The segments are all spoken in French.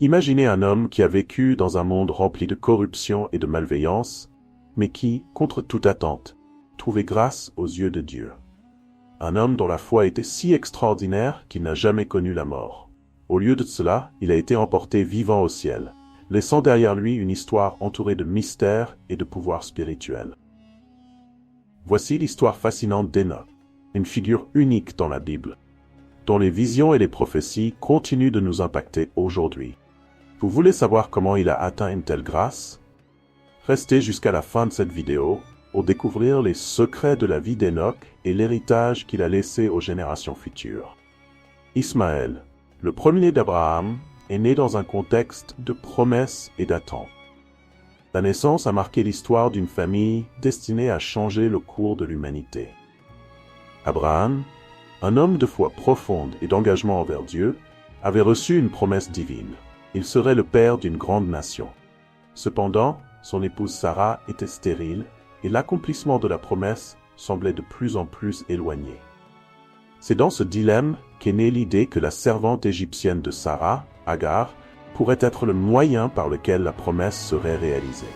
Imaginez un homme qui a vécu dans un monde rempli de corruption et de malveillance, mais qui, contre toute attente, trouvait grâce aux yeux de Dieu. Un homme dont la foi était si extraordinaire qu'il n'a jamais connu la mort. Au lieu de cela, il a été emporté vivant au ciel, laissant derrière lui une histoire entourée de mystères et de pouvoirs spirituels. Voici l'histoire fascinante d'Enoch, une figure unique dans la Bible, dont les visions et les prophéties continuent de nous impacter aujourd'hui. Vous voulez savoir comment il a atteint une telle grâce? Restez jusqu'à la fin de cette vidéo pour découvrir les secrets de la vie d'Enoch et l'héritage qu'il a laissé aux générations futures. Ismaël, le premier-né d'Abraham, est né dans un contexte de promesses et d'attente. La naissance a marqué l'histoire d'une famille destinée à changer le cours de l'humanité. Abraham, un homme de foi profonde et d'engagement envers Dieu, avait reçu une promesse divine. Il serait le père d'une grande nation. Cependant, son épouse Sarah était stérile et l'accomplissement de la promesse semblait de plus en plus éloigné. C'est dans ce dilemme qu'est née l'idée que la servante égyptienne de Sarah, Agar, pourrait être le moyen par lequel la promesse serait réalisée.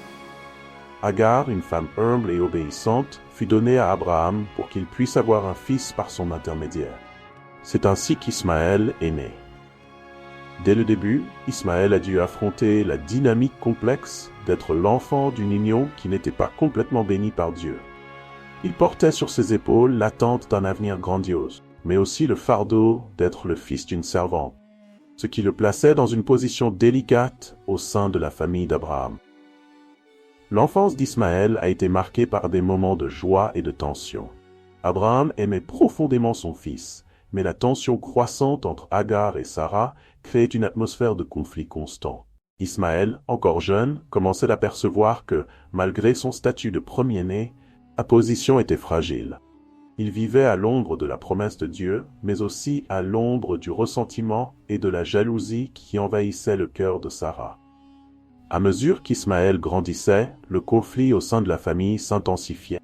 Agar, une femme humble et obéissante, fut donnée à Abraham pour qu'il puisse avoir un fils par son intermédiaire. C'est ainsi qu'Ismaël est né. Dès le début, Ismaël a dû affronter la dynamique complexe d'être l'enfant d'une union qui n'était pas complètement bénie par Dieu. Il portait sur ses épaules l'attente d'un avenir grandiose, mais aussi le fardeau d'être le fils d'une servante, ce qui le plaçait dans une position délicate au sein de la famille d'Abraham. L'enfance d'Ismaël a été marquée par des moments de joie et de tension. Abraham aimait profondément son fils, mais la tension croissante entre Agar et Sarah créait une atmosphère de conflit constant. Ismaël, encore jeune, commençait à percevoir que, malgré son statut de premier-né, sa position était fragile. Il vivait à l'ombre de la promesse de Dieu, mais aussi à l'ombre du ressentiment et de la jalousie qui envahissaient le cœur de Sarah. À mesure qu'Ismaël grandissait, le conflit au sein de la famille s'intensifiait.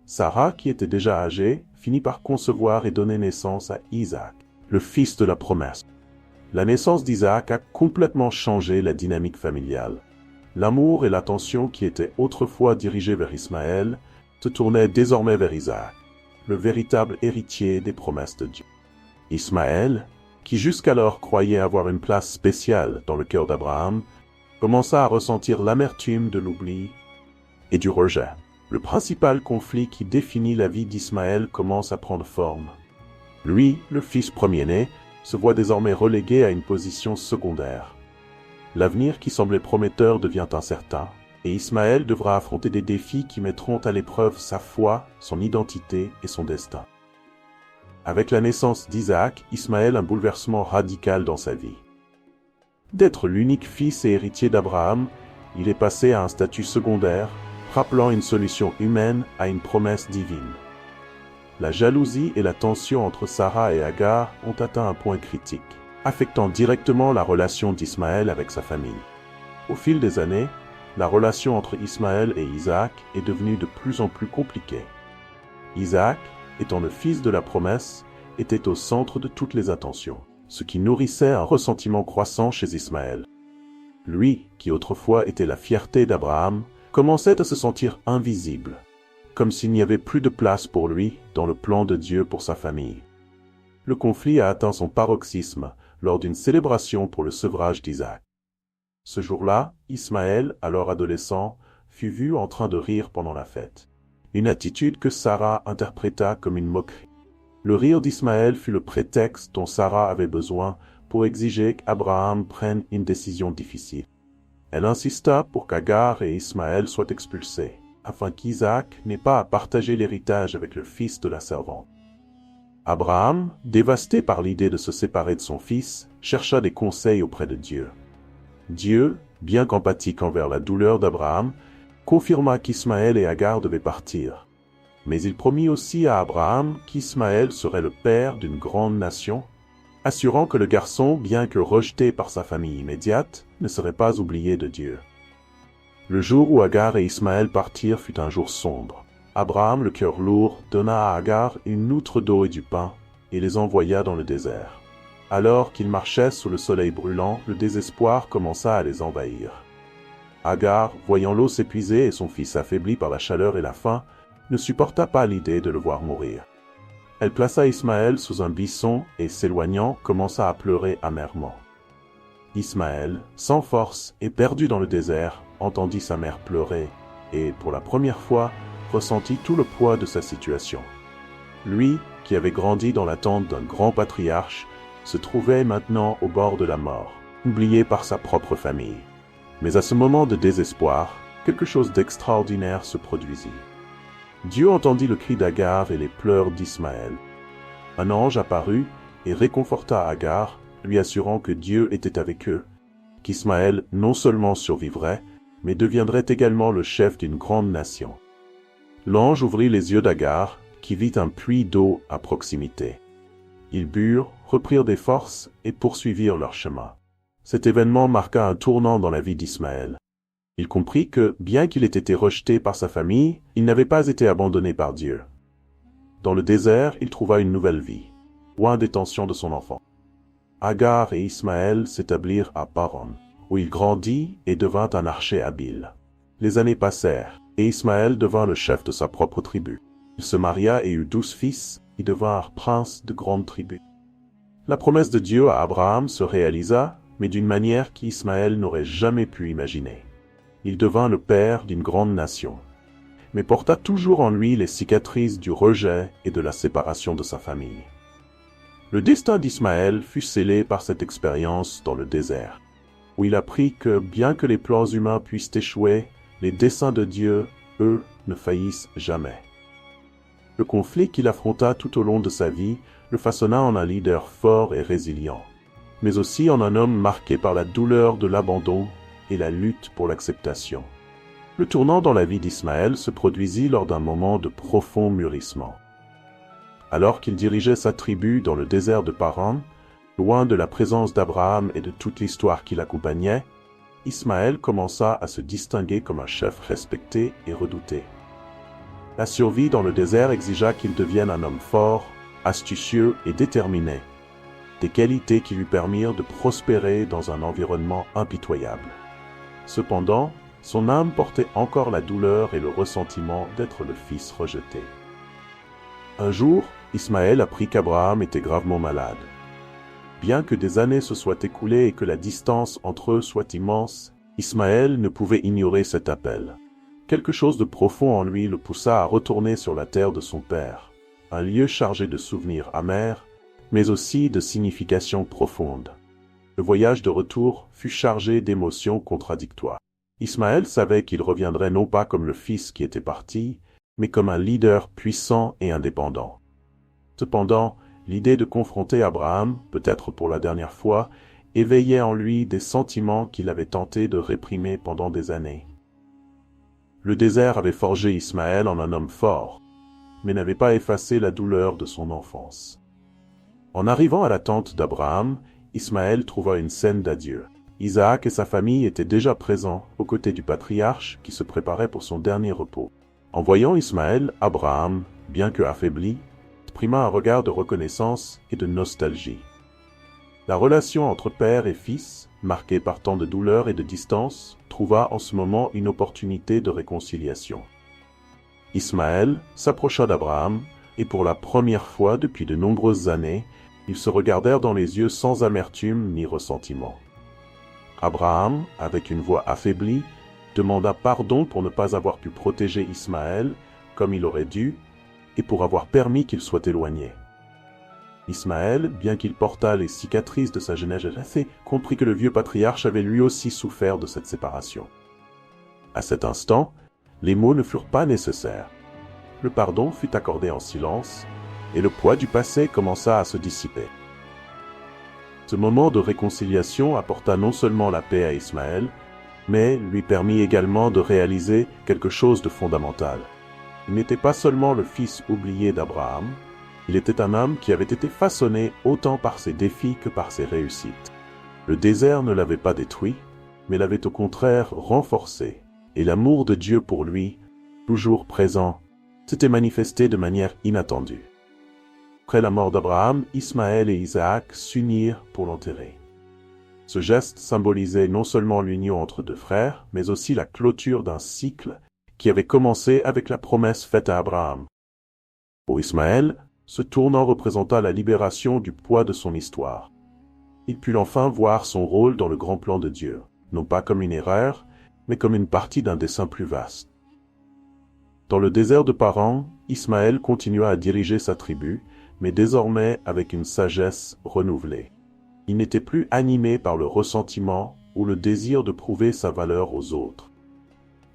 Sarah, qui était déjà âgée, finit par concevoir et donner naissance à Isaac, le fils de la promesse. La naissance d'Isaac a complètement changé la dynamique familiale. L'amour et l'attention qui étaient autrefois dirigés vers Ismaël se tournaient désormais vers Isaac, le véritable héritier des promesses de Dieu. Ismaël, qui jusqu'alors croyait avoir une place spéciale dans le cœur d'Abraham, commença à ressentir l'amertume de l'oubli et du rejet. Le principal conflit qui définit la vie d'Ismaël commence à prendre forme. Lui, le fils premier-né, se voit désormais relégué à une position secondaire. L'avenir qui semblait prometteur devient incertain, et Ismaël devra affronter des défis qui mettront à l'épreuve sa foi, son identité et son destin. Avec la naissance d'Isaac, Ismaël un bouleversement radical dans sa vie. D'être l'unique fils et héritier d'Abraham, il est passé à un statut secondaire, rappelant une solution humaine à une promesse divine. La jalousie et la tension entre Sarah et Agar ont atteint un point critique, affectant directement la relation d'Ismaël avec sa famille. Au fil des années, la relation entre Ismaël et Isaac est devenue de plus en plus compliquée. Isaac, étant le fils de la promesse, était au centre de toutes les attentions, ce qui nourrissait un ressentiment croissant chez Ismaël. Lui, qui autrefois était la fierté d'Abraham, commençait à se sentir invisible, comme s'il n'y avait plus de place pour lui dans le plan de Dieu pour sa famille. Le conflit a atteint son paroxysme lors d'une célébration pour le sevrage d'Isaac. Ce jour-là, Ismaël, alors adolescent, fut vu en train de rire pendant la fête, une attitude que Sarah interpréta comme une moquerie. Le rire d'Ismaël fut le prétexte dont Sarah avait besoin pour exiger qu'Abraham prenne une décision difficile. Elle insista pour qu'Agar et Ismaël soient expulsés, afin qu'Isaac n'ait pas à partager l'héritage avec le fils de la servante. Abraham, dévasté par l'idée de se séparer de son fils, chercha des conseils auprès de Dieu. Dieu, bien qu'empathique envers la douleur d'Abraham, confirma qu'Ismaël et Agar devaient partir. Mais il promit aussi à Abraham qu'Ismaël serait le père d'une grande nation, assurant que le garçon, bien que rejeté par sa famille immédiate, ne serait pas oublié de Dieu. Le jour où Agar et Ismaël partirent fut un jour sombre. Abraham, le cœur lourd, donna à Agar une outre d'eau et du pain, et les envoya dans le désert. Alors qu'ils marchaient sous le soleil brûlant, le désespoir commença à les envahir. Agar, voyant l'eau s'épuiser et son fils affaibli par la chaleur et la faim, ne supporta pas l'idée de le voir mourir. Elle plaça Ismaël sous un buisson et, s'éloignant, commença à pleurer amèrement. Ismaël, sans force et perdu dans le désert, entendit sa mère pleurer et, pour la première fois, ressentit tout le poids de sa situation. Lui, qui avait grandi dans l'attente d'un grand patriarche, se trouvait maintenant au bord de la mort, oublié par sa propre famille. Mais à ce moment de désespoir, quelque chose d'extraordinaire se produisit. Dieu entendit le cri d'Agar et les pleurs d'Ismaël. Un ange apparut et réconforta Agar, lui assurant que Dieu était avec eux, qu'Ismaël non seulement survivrait, mais deviendrait également le chef d'une grande nation. L'ange ouvrit les yeux d'Agar, qui vit un puits d'eau à proximité. Ils burent, reprirent des forces et poursuivirent leur chemin. Cet événement marqua un tournant dans la vie d'Ismaël. Il comprit que, bien qu'il ait été rejeté par sa famille, il n'avait pas été abandonné par Dieu. Dans le désert, il trouva une nouvelle vie, loin des tensions de son enfant. Agar et Ismaël s'établirent à Paran, où il grandit et devint un archer habile. Les années passèrent, et Ismaël devint le chef de sa propre tribu. Il se maria et eut 12 fils, qui devinrent princes de grandes tribus. La promesse de Dieu à Abraham se réalisa, mais d'une manière qu'Ismaël n'aurait jamais pu imaginer. Il devint le père d'une grande nation, mais porta toujours en lui les cicatrices du rejet et de la séparation de sa famille. Le destin d'Ismaël fut scellé par cette expérience dans le désert, où il apprit que, bien que les plans humains puissent échouer, les desseins de Dieu, eux, ne faillissent jamais. Le conflit qu'il affronta tout au long de sa vie le façonna en un leader fort et résilient, mais aussi en un homme marqué par la douleur de l'abandon et la lutte pour l'acceptation. Le tournant dans la vie d'Ismaël se produisit lors d'un moment de profond mûrissement. Alors qu'il dirigeait sa tribu dans le désert de Paran, loin de la présence d'Abraham et de toute l'histoire qui l'accompagnait, Ismaël commença à se distinguer comme un chef respecté et redouté. La survie dans le désert exigea qu'il devienne un homme fort, astucieux et déterminé, des qualités qui lui permirent de prospérer dans un environnement impitoyable. Cependant, son âme portait encore la douleur et le ressentiment d'être le fils rejeté. Un jour, Ismaël apprit qu'Abraham était gravement malade. Bien que des années se soient écoulées et que la distance entre eux soit immense, Ismaël ne pouvait ignorer cet appel. Quelque chose de profond en lui le poussa à retourner sur la terre de son père, un lieu chargé de souvenirs amers, mais aussi de significations profondes. Le voyage de retour fut chargé d'émotions contradictoires. Ismaël savait qu'il reviendrait non pas comme le fils qui était parti, mais comme un leader puissant et indépendant. Cependant, l'idée de confronter Abraham, peut-être pour la dernière fois, éveillait en lui des sentiments qu'il avait tenté de réprimer pendant des années. Le désert avait forgé Ismaël en un homme fort, mais n'avait pas effacé la douleur de son enfance. En arrivant à la tente d'Abraham, Ismaël trouva une scène d'adieu. Isaac et sa famille étaient déjà présents aux côtés du patriarche qui se préparait pour son dernier repos. En voyant Ismaël, Abraham, bien que affaibli, exprima un regard de reconnaissance et de nostalgie. La relation entre père et fils, marquée par tant de douleur et de distance, trouva en ce moment une opportunité de réconciliation. Ismaël s'approcha d'Abraham, et pour la première fois depuis de nombreuses années, ils se regardèrent dans les yeux sans amertume ni ressentiment. Abraham, avec une voix affaiblie, demanda pardon pour ne pas avoir pu protéger Ismaël comme il aurait dû, et pour avoir permis qu'il soit éloigné. Ismaël, bien qu'il portât les cicatrices de sa jeunesse, comprit que le vieux patriarche avait lui aussi souffert de cette séparation. À cet instant, les mots ne furent pas nécessaires. Le pardon fut accordé en silence, et le poids du passé commença à se dissiper. Ce moment de réconciliation apporta non seulement la paix à Ismaël, mais lui permit également de réaliser quelque chose de fondamental. Il n'était pas seulement le fils oublié d'Abraham, il était un homme qui avait été façonné autant par ses défis que par ses réussites. Le désert ne l'avait pas détruit, mais l'avait au contraire renforcé, et l'amour de Dieu pour lui, toujours présent, s'était manifesté de manière inattendue. Après la mort d'Abraham, Ismaël et Isaac s'unirent pour l'enterrer. Ce geste symbolisait non seulement l'union entre deux frères, mais aussi la clôture d'un cycle qui avait commencé avec la promesse faite à Abraham. Pour Ismaël, ce tournant représenta la libération du poids de son histoire. Il put enfin voir son rôle dans le grand plan de Dieu, non pas comme une erreur, mais comme une partie d'un dessein plus vaste. Dans le désert de Paran, Ismaël continua à diriger sa tribu, mais désormais avec une sagesse renouvelée. Il n'était plus animé par le ressentiment ou le désir de prouver sa valeur aux autres.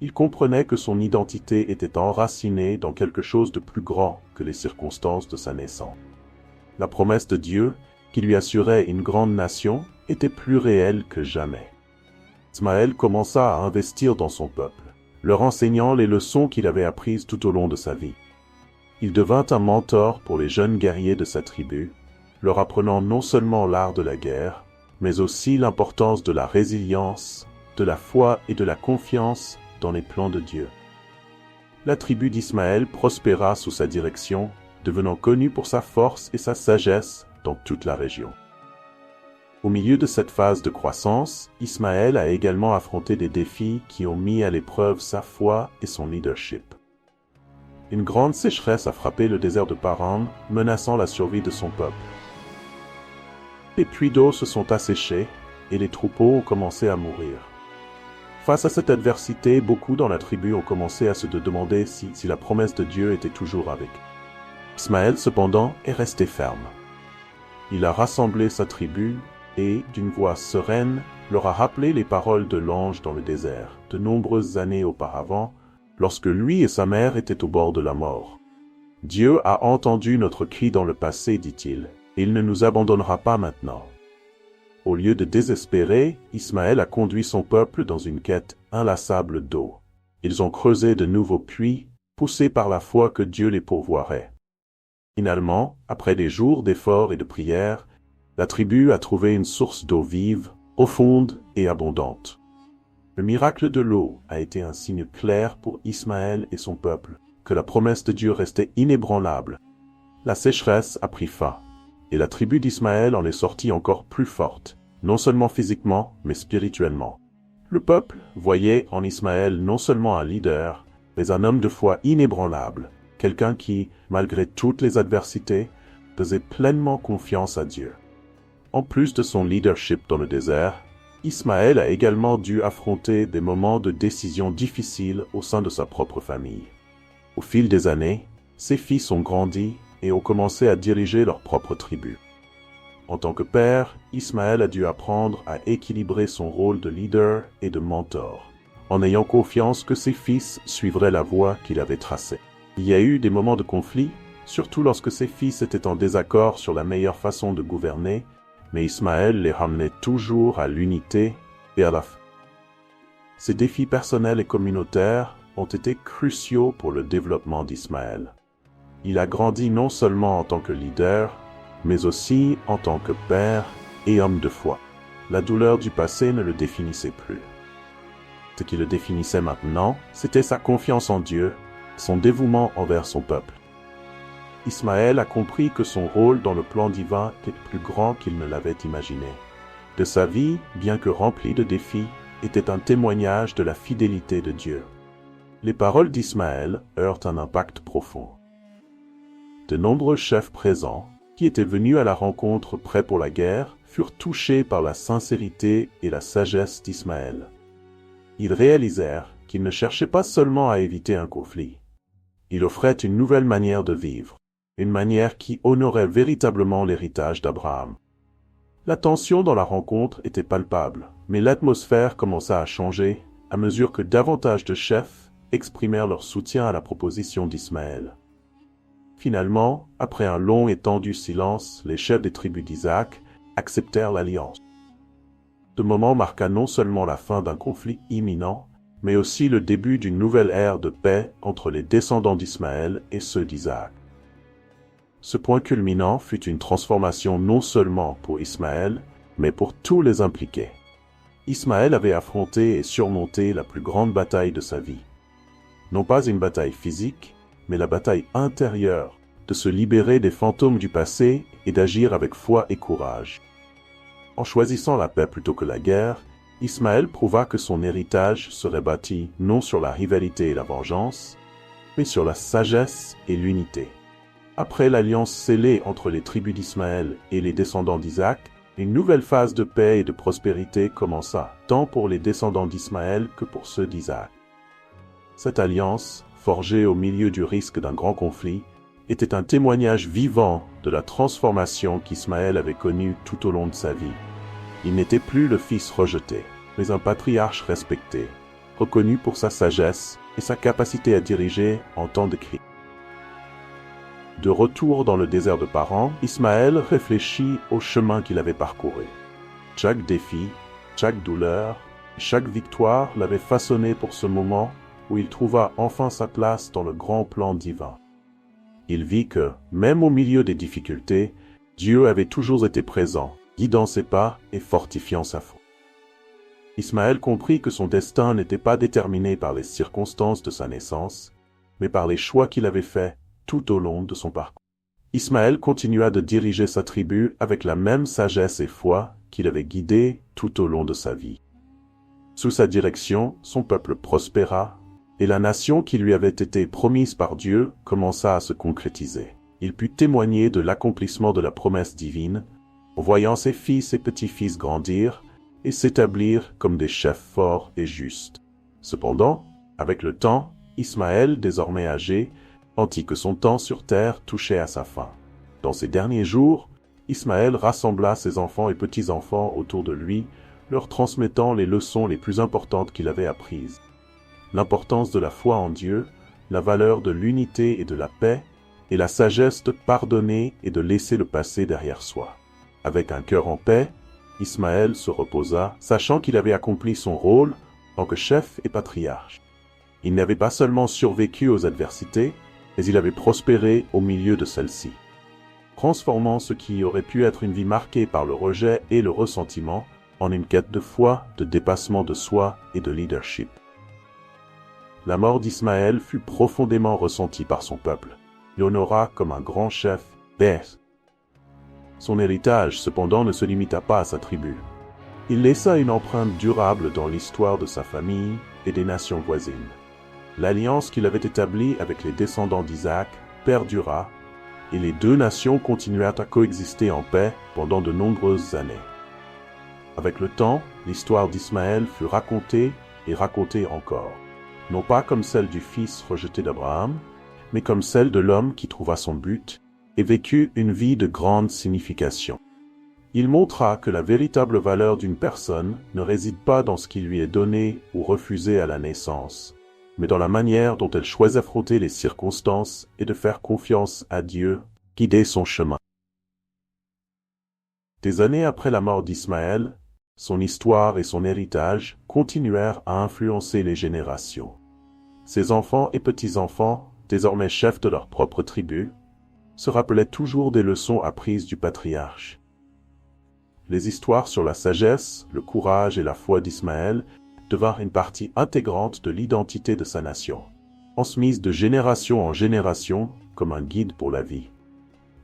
Il comprenait que son identité était enracinée dans quelque chose de plus grand que les circonstances de sa naissance. La promesse de Dieu, qui lui assurait une grande nation, était plus réelle que jamais. Ismaël commença à investir dans son peuple, leur enseignant les leçons qu'il avait apprises tout au long de sa vie. Il devint un mentor pour les jeunes guerriers de sa tribu, leur apprenant non seulement l'art de la guerre, mais aussi l'importance de la résilience, de la foi et de la confiance dans les plans de Dieu. La tribu d'Ismaël prospéra sous sa direction, devenant connue pour sa force et sa sagesse dans toute la région. Au milieu de cette phase de croissance, Ismaël a également affronté des défis qui ont mis à l'épreuve sa foi et son leadership. Une grande sécheresse a frappé le désert de Paran, menaçant la survie de son peuple. Les puits d'eau se sont asséchés et les troupeaux ont commencé à mourir. Face à cette adversité, beaucoup dans la tribu ont commencé à se demander si la promesse de Dieu était toujours avec eux. Ismaël, cependant, est resté ferme. Il a rassemblé sa tribu et, d'une voix sereine, leur a rappelé les paroles de l'ange dans le désert, de nombreuses années auparavant, lorsque lui et sa mère étaient au bord de la mort. « Dieu a entendu notre cri dans le passé, dit-il, et il ne nous abandonnera pas maintenant. » Au lieu de désespérer, Ismaël a conduit son peuple dans une quête inlassable d'eau. Ils ont creusé de nouveaux puits, poussés par la foi que Dieu les pourvoirait. Finalement, après des jours d'efforts et de prières, la tribu a trouvé une source d'eau vive, profonde et abondante. Le miracle de l'eau a été un signe clair pour Ismaël et son peuple, que la promesse de Dieu restait inébranlable. La sécheresse a pris fin, et la tribu d'Ismaël en est sortie encore plus forte, non seulement physiquement, mais spirituellement. Le peuple voyait en Ismaël non seulement un leader, mais un homme de foi inébranlable, quelqu'un qui, malgré toutes les adversités, faisait pleinement confiance à Dieu. En plus de son leadership dans le désert, Ismaël a également dû affronter des moments de décision difficiles au sein de sa propre famille. Au fil des années, ses fils ont grandi et ont commencé à diriger leur propre tribu. En tant que père, Ismaël a dû apprendre à équilibrer son rôle de leader et de mentor, en ayant confiance que ses fils suivraient la voie qu'il avait tracée. Il y a eu des moments de conflit, surtout lorsque ses fils étaient en désaccord sur la meilleure façon de gouverner, mais Ismaël les ramenait toujours à l'unité et à la foi. Ces défis personnels et communautaires ont été cruciaux pour le développement d'Ismaël. Il a grandi non seulement en tant que leader, mais aussi en tant que père et homme de foi. La douleur du passé ne le définissait plus. Ce qui le définissait maintenant, c'était sa confiance en Dieu, son dévouement envers son peuple. Ismaël a compris que son rôle dans le plan divin était plus grand qu'il ne l'avait imaginé. De sa vie, bien que remplie de défis, était un témoignage de la fidélité de Dieu. Les paroles d'Ismaël eurent un impact profond. De nombreux chefs présents, qui étaient venus à la rencontre prêts pour la guerre, furent touchés par la sincérité et la sagesse d'Ismaël. Ils réalisèrent qu'il ne cherchait pas seulement à éviter un conflit. Il offrait une nouvelle manière de vivre, une manière qui honorait véritablement l'héritage d'Abraham. La tension dans la rencontre était palpable, mais l'atmosphère commença à changer à mesure que davantage de chefs exprimèrent leur soutien à la proposition d'Ismaël. Finalement, après un long et tendu silence, les chefs des tribus d'Isaac acceptèrent l'alliance. Ce moment marqua non seulement la fin d'un conflit imminent, mais aussi le début d'une nouvelle ère de paix entre les descendants d'Ismaël et ceux d'Isaac. Ce point culminant fut une transformation non seulement pour Ismaël, mais pour tous les impliqués. Ismaël avait affronté et surmonté la plus grande bataille de sa vie. Non pas une bataille physique, mais la bataille intérieure de se libérer des fantômes du passé et d'agir avec foi et courage. En choisissant la paix plutôt que la guerre, Ismaël prouva que son héritage serait bâti non sur la rivalité et la vengeance, mais sur la sagesse et l'unité. Après l'alliance scellée entre les tribus d'Ismaël et les descendants d'Isaac, une nouvelle phase de paix et de prospérité commença, tant pour les descendants d'Ismaël que pour ceux d'Isaac. Cette alliance, forgée au milieu du risque d'un grand conflit, était un témoignage vivant de la transformation qu'Ismaël avait connue tout au long de sa vie. Il n'était plus le fils rejeté, mais un patriarche respecté, reconnu pour sa sagesse et sa capacité à diriger en temps de crise. De retour dans le désert de Paran, Ismaël réfléchit au chemin qu'il avait parcouru. Chaque défi, chaque douleur, chaque victoire l'avait façonné pour ce moment où il trouva enfin sa place dans le grand plan divin. Il vit que, même au milieu des difficultés, Dieu avait toujours été présent, guidant ses pas et fortifiant sa foi. Ismaël comprit que son destin n'était pas déterminé par les circonstances de sa naissance, mais par les choix qu'il avait faits tout au long de son parcours. Ismaël continua de diriger sa tribu avec la même sagesse et foi qu'il avait guidé tout au long de sa vie. Sous sa direction, son peuple prospéra, et la nation qui lui avait été promise par Dieu commença à se concrétiser. Il put témoigner de l'accomplissement de la promesse divine, en voyant ses fils et petits-fils grandir et s'établir comme des chefs forts et justes. Cependant, avec le temps, Ismaël, désormais âgé, sentit que son temps sur terre touchait à sa fin. Dans ces derniers jours, Ismaël rassembla ses enfants et petits-enfants autour de lui, leur transmettant les leçons les plus importantes qu'il avait apprises. L'importance de la foi en Dieu, la valeur de l'unité et de la paix, et la sagesse de pardonner et de laisser le passé derrière soi. Avec un cœur en paix, Ismaël se reposa, sachant qu'il avait accompli son rôle en tant que chef et patriarche. Il n'avait pas seulement survécu aux adversités, mais il avait prospéré au milieu de celles-ci, transformant ce qui aurait pu être une vie marquée par le rejet et le ressentiment en une quête de foi, de dépassement de soi et de leadership. La mort d'Ismaël fut profondément ressentie par son peuple. Il honora comme un grand chef, Beth. Son héritage, cependant, ne se limita pas à sa tribu. Il laissa une empreinte durable dans l'histoire de sa famille et des nations voisines. L'alliance qu'il avait établie avec les descendants d'Isaac perdura, et les deux nations continuèrent à coexister en paix pendant de nombreuses années. Avec le temps, l'histoire d'Ismaël fut racontée et racontée encore, non pas comme celle du fils rejeté d'Abraham, mais comme celle de l'homme qui trouva son but et vécut une vie de grande signification. Il montra que la véritable valeur d'une personne ne réside pas dans ce qui lui est donné ou refusé à la naissance, mais dans la manière dont elle choisit d'affronter les circonstances et de faire confiance à Dieu, guider son chemin. Des années après la mort d'Ismaël, son histoire et son héritage continuèrent à influencer les générations. Ses enfants et petits-enfants, désormais chefs de leur propre tribu, se rappelaient toujours des leçons apprises du patriarche. Les histoires sur la sagesse, le courage et la foi d'Ismaël devinrent une partie intégrante de l'identité de sa nation, transmise de génération en génération comme un guide pour la vie.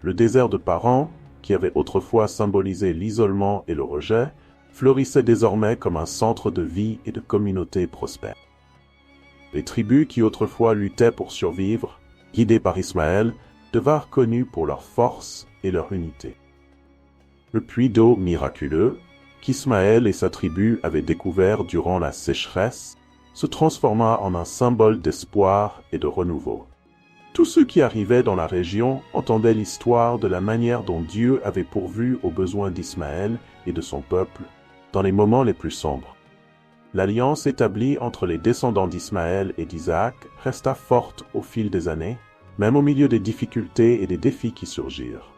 Le désert de Paran, qui avait autrefois symbolisé l'isolement et le rejet, fleurissait désormais comme un centre de vie et de communauté prospère. Les tribus qui autrefois luttaient pour survivre, guidées par Ismaël, devinrent connues pour leur force et leur unité. Le puits d'eau miraculeux, qu'Ismaël et sa tribu avaient découvert durant la sécheresse, se transforma en un symbole d'espoir et de renouveau. Tous ceux qui arrivaient dans la région entendaient l'histoire de la manière dont Dieu avait pourvu aux besoins d'Ismaël et de son peuple dans les moments les plus sombres. L'alliance établie entre les descendants d'Ismaël et d'Isaac resta forte au fil des années, même au milieu des difficultés et des défis qui surgirent.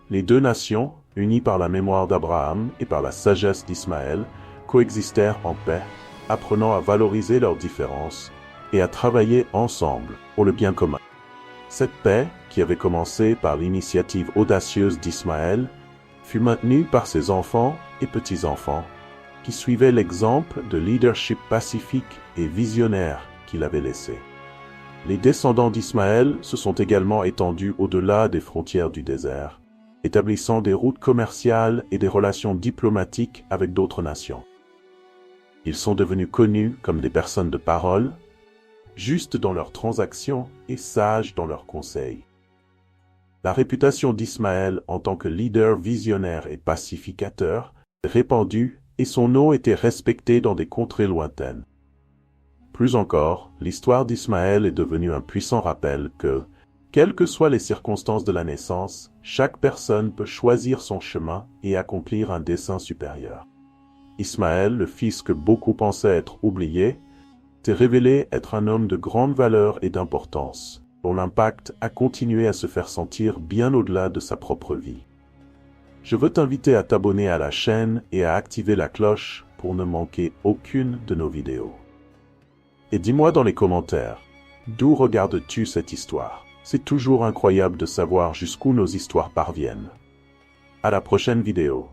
Les deux nations, unies par la mémoire d'Abraham et par la sagesse d'Ismaël, coexistèrent en paix, apprenant à valoriser leurs différences et à travailler ensemble pour le bien commun. Cette paix, qui avait commencé par l'initiative audacieuse d'Ismaël, fut maintenue par ses enfants et petits-enfants, qui suivaient l'exemple de leadership pacifique et visionnaire qu'il avait laissé. Les descendants d'Ismaël se sont également étendus au-delà des frontières du désert, établissant des routes commerciales et des relations diplomatiques avec d'autres nations. Ils sont devenus connus comme des personnes de parole, justes dans leurs transactions et sages dans leurs conseils. La réputation d'Ismaël en tant que leader visionnaire et pacificateur est répandue et son nom était respecté dans des contrées lointaines. Plus encore, l'histoire d'Ismaël est devenue un puissant rappel que, quelles que soient les circonstances de la naissance, chaque personne peut choisir son chemin et accomplir un dessein supérieur. Ismaël, le fils que beaucoup pensaient être oublié, s'est révélé être un homme de grande valeur et d'importance, dont l'impact a continué à se faire sentir bien au-delà de sa propre vie. Je veux t'inviter à t'abonner à la chaîne et à activer la cloche pour ne manquer aucune de nos vidéos. Et dis-moi dans les commentaires, d'où regardes-tu cette histoire? C'est toujours incroyable de savoir jusqu'où nos histoires parviennent. À la prochaine vidéo.